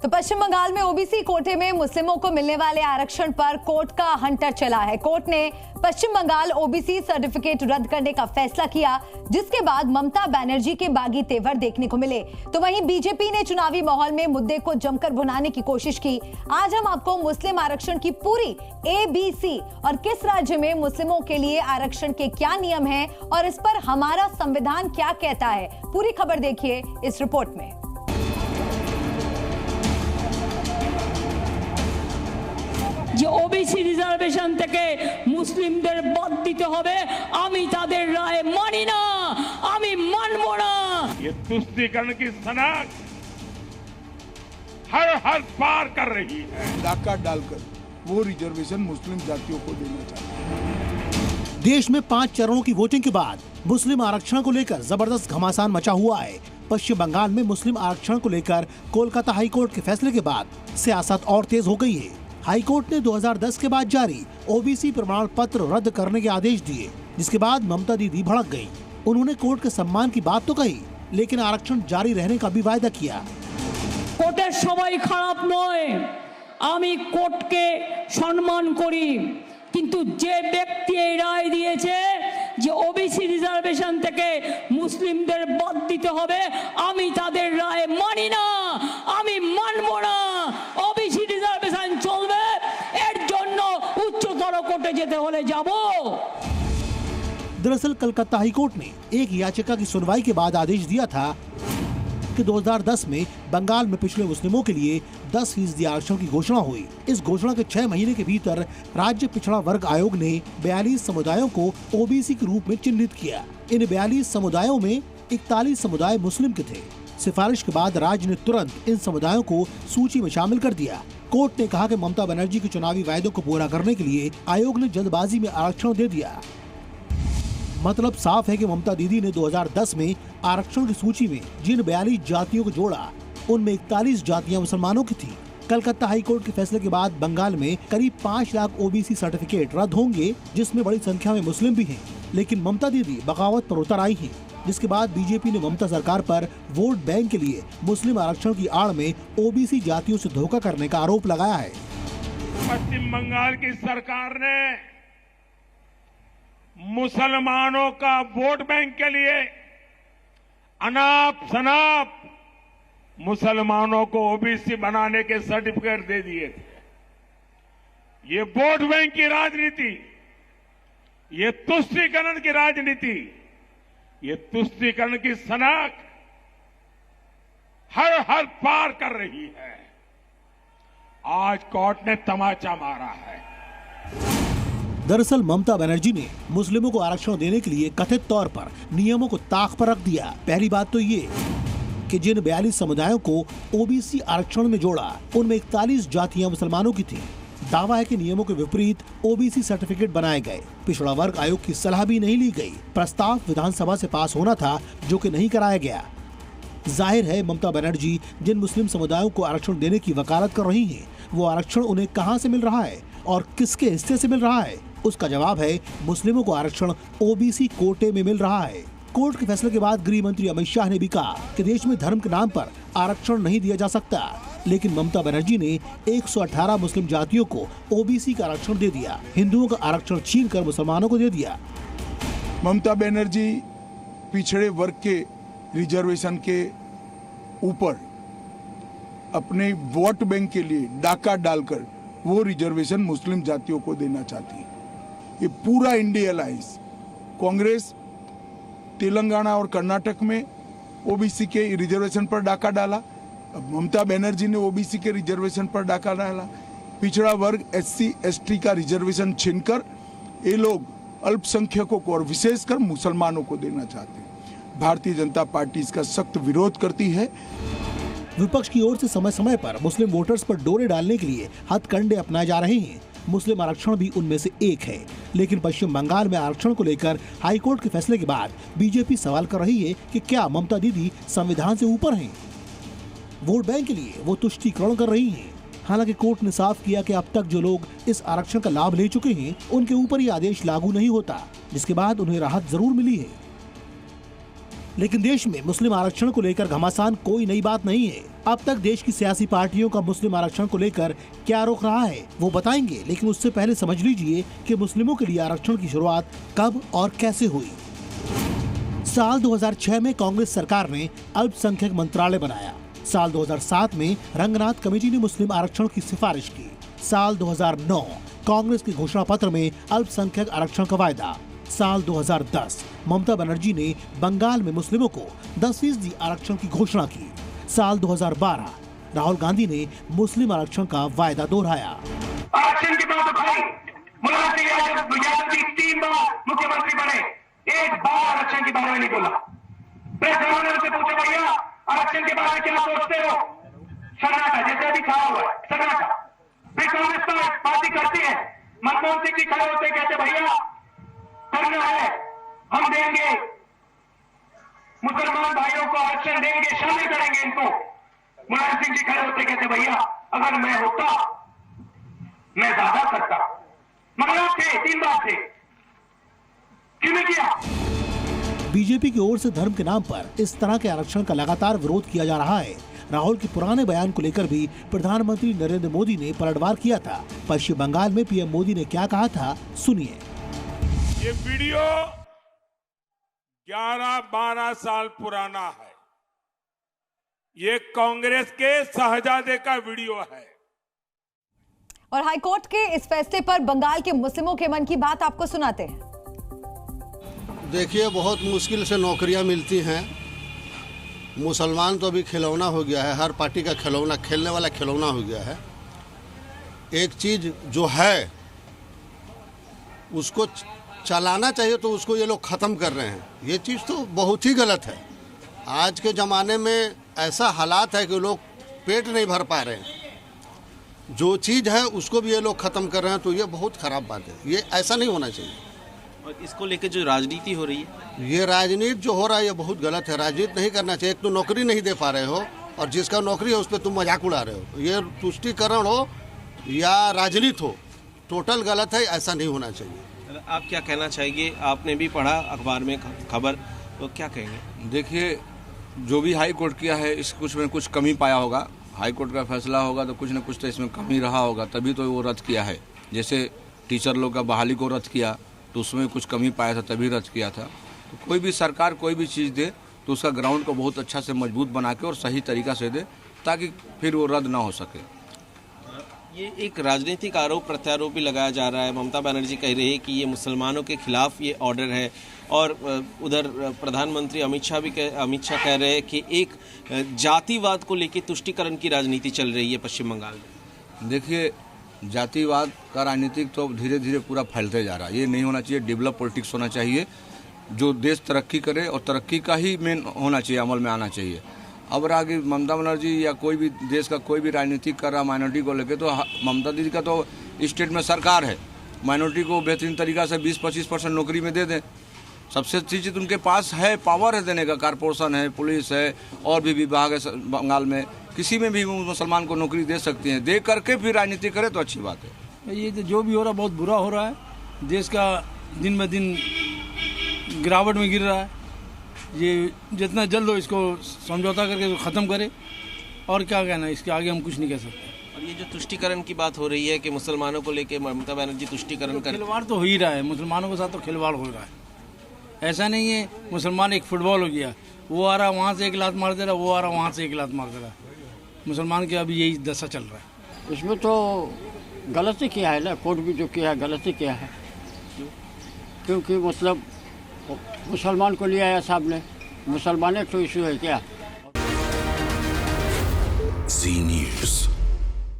तो पश्चिम बंगाल में ओबीसी कोटे में मुस्लिमों को मिलने वाले आरक्षण पर कोर्ट का हंटर चला है। कोर्ट ने पश्चिम बंगाल ओबीसी सर्टिफिकेट रद्द करने का फैसला किया, जिसके बाद ममता बनर्जी के बागी तेवर देखने को मिले। तो वहीं बीजेपी ने चुनावी माहौल में मुद्दे को जमकर भुनाने की कोशिश की। आज हम आपको मुस्लिम आरक्षण की पूरी ABC और किस राज्य में मुस्लिमों के लिए आरक्षण के क्या नियम हैं और इस पर हमारा संविधान क्या कहता है, पूरी खबर देखिए इस रिपोर्ट में। যে ওবিসি রিজার্ভেশন থেকে মুসলিমদের বাদ দিতে হবে, আমি তাদের রায় মানি না, আমি মানব না। ये तुष्टीकरण की सनक हर हद पार कर रही है। डाका डालकर वो रिजर्वेशन मुस्लिम जातियों को देना चाहते हैं। देश में 5 चरणों की वोटिंग के बाद मुस्लिम आरक्षण को लेकर जबरदस्त घमासान मचा हुआ है। पश्चिम बंगाल में मुस्लिम आरक्षण को लेकर कोलकाता हाईकोर्ट के फैसले के बाद सियासत और तेज हो गई है। हाईकोर्ट ने 2010 के बाद जारी ओबीसी प्रमाण पत्र रद्द करने के आदेश दिए, जिसके बाद ममता दीदी भड़क गयी। उन्होंने कोर्ट के सम्मान की बात तो कही, लेकिन आरक्षण जारी रहने का भी वायदा किया। কোর্টের সবাই খারাপ নয়, আমি কোর্টকে সম্মান করি, কিন্তু যে ব্যক্তি এই রায় দিয়েছে যে ওবিসি রিজার্ভেশন থেকে মুসলিমদের বাদ দিতে হবে, আমি তাদের রায় মানি না, আমি মানব না। ওবিসি রিজার্ভেশন চলবে, এর জন্য উচ্চতর কোর্টে যেতে হলে যাব। दरअसल कलकत्ता हाईकोर्ट ने एक याचिका की सुनवाई के बाद आदेश दिया था कि 2010 में बंगाल में पिछड़े मुस्लिमों के लिए 10% आरक्षण की घोषणा हुई। इस घोषणा के 6 महीने के भीतर राज्य पिछड़ा वर्ग आयोग ने 42 समुदायों को ओबीसी के रूप में चिन्हित किया। इन 42 समुदायों में 41 समुदाय मुस्लिम के थे। सिफारिश के बाद राज्य ने तुरंत इन समुदायों को सूची में शामिल कर दिया। कोर्ट ने कहा कि ममता बनर्जी के चुनावी वायदों को पूरा करने के लिए आयोग ने जल्दबाजी में आरक्षण दे दिया। मतलब साफ है कि ममता दीदी ने 2010 में आरक्षण की सूची में जिन 42 जातियों को जोड़ा, उनमें 41 जातियां मुसलमानों की थी। कलकत्ता हाईकोर्ट के फैसले के बाद बंगाल में करीब 5 लाख ओबीसी सर्टिफिकेट रद्द होंगे, जिसमें बड़ी संख्या में मुस्लिम भी हैं। लेकिन ममता दीदी बगावत पर उतर आई हैं, जिसके बाद बीजेपी ने ममता सरकार पर वोट बैंक के लिए मुस्लिम आरक्षण की आड़ में ओबीसी जातियों से धोखा करने का आरोप लगाया है। पश्चिम बंगाल की सरकार ने मुसलमानों का वोट बैंक के लिए अनाप शनाप मुसलमानों को ओबीसी बनाने के सर्टिफिकेट दे दिए थे। ये वोट बैंक की राजनीति, ये तुष्टीकरण की राजनीति, ये तुष्टीकरण की सनक हर हद पार कर रही है। आज कोर्ट ने तमाचा मारा है। दरअसल ममता बनर्जी ने मुस्लिमों को आरक्षण देने के लिए कथित तौर पर नियमों को ताक पर रख दिया। पहली बात तो ये कि जिन 42 समुदायों को ओबीसी आरक्षण में जोड़ा, उनमें 41 जातियां मुसलमानों की थी। दावा है कि नियमों के विपरीत ओबीसी सर्टिफिकेट बनाए गए। पिछड़ा वर्ग आयोग की सलाह भी नहीं ली गई। प्रस्ताव विधानसभा से पास होना था, जो कि नहीं कराया गया। जाहिर है ममता बनर्जी जिन मुस्लिम समुदायों को आरक्षण देने की वकालत कर रही हैं, वो आरक्षण उन्हें कहां से मिल रहा है और किसके हिस्से से मिल रहा है। उसका जवाब है मुस्लिमों को आरक्षण ओबीसी कोटे में मिल रहा है। कोर्ट के फैसले के बाद गृह मंत्री अमित शाह ने भी कहा कि देश में धर्म के नाम पर आरक्षण नहीं दिया जा सकता। लेकिन ममता बनर्जी ने 118 मुस्लिम जातियों को ओबीसी का आरक्षण दे दिया, हिंदुओं का आरक्षण छीनकर मुसलमानों को दे दिया। ममता बनर्जी पिछड़े वर्ग के रिजर्वेशन के ऊपर अपने वोट बैंक के लिए डाका डालकर वो रिजर्वेशन मुस्लिम जातियों को देना चाहती है। ये पूरा इंडिया अलायंस, कांग्रेस तेलंगाना और कर्नाटक में ओबीसी के रिजर्वेशन पर डाका डाला, अब ममता बनर्जी ने ओबीसी के रिजर्वेशन पर डाका डाला। पिछड़ा वर्ग SC ST का रिजर्वेशन छीनकर ये लोग अल्पसंख्यकों को और विशेषकर मुसलमानों को देना चाहते हैं। भारतीय जनता पार्टी इसका सख्त विरोध करती है। विपक्ष की ओर से समय समय पर मुस्लिम वोटर्स पर डोरे डालने के लिए हथकंडे अपनाए जा रहे हैं। मुस्लिम आरक्षण भी उनमें से एक है। लेकिन पश्चिम बंगाल में आरक्षण को लेकर हाईकोर्ट के फैसले के बाद बीजेपी सवाल कर रही है कि क्या ममता दीदी संविधान से ऊपर हैं? वोट बैंक के लिए वो तुष्टीकरण कर रही हैं। हालांकि कोर्ट ने साफ किया कि अब तक जो लोग इस आरक्षण का लाभ ले चुके हैं, उनके ऊपर ये आदेश लागू नहीं होता, जिसके बाद उन्हें राहत जरूर मिली है। लेकिन देश में मुस्लिम आरक्षण को लेकर घमासान कोई नई बात नहीं है। अब तक देश की सियासी पार्टियों का मुस्लिम आरक्षण को लेकर क्या रोक रहा है वो बताएंगे, लेकिन उससे पहले समझ लीजिए कि मुस्लिमों के लिए आरक्षण की शुरुआत कब और कैसे हुई। साल 2006 में कांग्रेस सरकार ने अल्पसंख्यक मंत्रालय बनाया। साल 2007 में रंगनाथ कमेटी ने मुस्लिम आरक्षण की सिफारिश की। साल 2009 कांग्रेस के घोषणा पत्र में अल्पसंख्यक आरक्षण का वायदा। साल 2010 ममता बनर्जी ने बंगाल में मुस्लिमों को 10% आरक्षण की घोषणा की। साल 2012 राहुल गांधी ने मुस्लिम आरक्षण का वायदा दोहराया। आरक्षण की बात उठाई, मुलायम सिंह यादव 3 बार मुख्यमंत्री बने, एक बार आरक्षण के बारे में नहीं बोला। प्रेस ने उनसे पूछा, भैया आरक्षण के बारे में क्या सोचते हो? सन्नाटा, जैसे अभी खड़ा हुआ है सन्नाटा। फिर कांग्रेस पार्टी करती है, मनमोहन सिंह जी खड़े होते कहते भैया करना है, हम देंगे, मुसलमान भाइयों को आरक्षण देंगे, शामिल करेंगे इनको। मुलायम सिंह जी खड़े होते कहते भैया अगर मैं होता मैं ज्यादा करता, मगर आप थे 3 बार थे, क्यों नहीं किया? बीजेपी की ओर से धर्म के नाम पर इस तरह के आरक्षण का लगातार विरोध किया जा रहा है। राहुल के पुराने बयान को लेकर भी प्रधानमंत्री नरेंद्र मोदी ने पलटवार किया था। पश्चिम बंगाल में पीएम मोदी ने क्या कहा था, सुनिए। ये वीडियो 11-12 साल पुराना है। ये कांग्रेस के शहजादे का वीडियो है। और हाईकोर्ट के इस फैसले पर बंगाल के मुस्लिमों के मन की बात आपको सुनाते हैं। देखिए, बहुत मुश्किल से नौकरियां मिलती हैं। मुसलमान तो अभी खिलौना हो गया है, हर पार्टी का खिलौना, खेलने वाला खिलौना हो गया है। एक चीज जो है उसको चलाना चाहिए तो उसको ये लोग ख़त्म कर रहे हैं। ये चीज़ तो बहुत ही गलत है। आज के ज़माने में ऐसा हालात है कि लोग पेट नहीं भर पा रहे हैं। जो चीज़ है उसको भी ये लोग ख़त्म कर रहे हैं, तो ये बहुत ख़राब बात है। ये ऐसा नहीं होना चाहिए। और इसको लेकर जो राजनीति हो रही है, ये राजनीति जो हो रहा है ये बहुत गलत है। राजनीति नहीं करना चाहिए। एक तो नौकरी नहीं दे पा रहे हो और जिसका नौकरी है उस पर तुम मजाक उड़ा रहे हो। ये तुष्टीकरण हो या राजनीति हो, टोटल गलत है। ऐसा नहीं होना चाहिए। आप क्या कहना चाहेंगे? आपने भी पढ़ा अखबार में खबर, तो क्या कहेंगे? देखिए, जो भी हाई कोर्ट किया है इस कुछ में कुछ कमी पाया होगा। हाई कोर्ट का फैसला होगा तो कुछ न कुछ तो इसमें कमी रहा होगा, तभी तो वो रद्द किया है। जैसे टीचर लोग का बहाली को रद्द किया तो उसमें कुछ कमी पाया था, तभी रद्द किया था। तो कोई भी सरकार कोई भी चीज़ दे तो उसका ग्राउंड को बहुत अच्छा से मजबूत बना के और सही तरीका से दे, ताकि फिर वो रद्द ना हो सके। ये एक राजनीतिक आरोप प्रत्यारोप भी लगाया जा रहा है। ममता बनर्जी कह रही है कि ये मुसलमानों के खिलाफ ये ऑर्डर है, और उधर प्रधानमंत्री अमित शाह कह रहे हैं कि एक जातिवाद को लेकर तुष्टीकरण की राजनीति चल रही है पश्चिम बंगाल में। देखिए, जातिवाद का राजनीतिक तो धीरे धीरे पूरा फैलते जा रहा है। ये नहीं होना चाहिए। डेवलप पॉलिटिक्स होना चाहिए, जो देश तरक्की करे और तरक्की का ही मेन होना चाहिए, अमल में आना चाहिए। अब आगे ममता बनर्जी या कोई भी देश का कोई भी राजनीतिक कर रहा माइनॉरिटी को लेकर, तो ममता दीदी का तो स्टेट में सरकार है, माइनॉरिटी को बेहतरीन तरीका से 20-25% नौकरी में दे दें। सबसे अच्छी चीज़ उनके पास है, पावर है देने का। कारपोरेशन है, पुलिस है, और भी विभाग है बंगाल में, किसी में भी मुसलमान को नौकरी दे सकती हैं। दे करके फिर राजनीति करे तो अच्छी बात है। ये जो भी हो रहा है बहुत बुरा हो रहा है। देश का दिन ब दिन गिरावट में गिर रहा है। ये जितना जल्द हो इसको समझौता करके ख़त्म करे, और क्या कहना है, इसके आगे हम कुछ नहीं कह सकते। और ये जो तुष्टीकरण की बात हो रही है कि मुसलमानों को लेकर ममता बनर्जी तुष्टीकरण कर, खिलवाड़ तो हो ही रहा है, मुसलमानों के साथ तो खिलवाड़ हो रहा है। ऐसा नहीं है मुसलमान एक फुटबॉल हो गया, वो आ रहा वहाँ से एक लात मार दे रहा, वो आ रहा वहाँ से एक लात मार दे रहा। मुसलमान के अभी यही दशा चल रहा है। इसमें तो गलती किया है ना, कोर्ट भी जो किया है गलती किया है। क्योंकि मतलब मुसलमान को लिया है साहब ने, मुसलमान एक तो इशू है क्या? जी न्यूज़।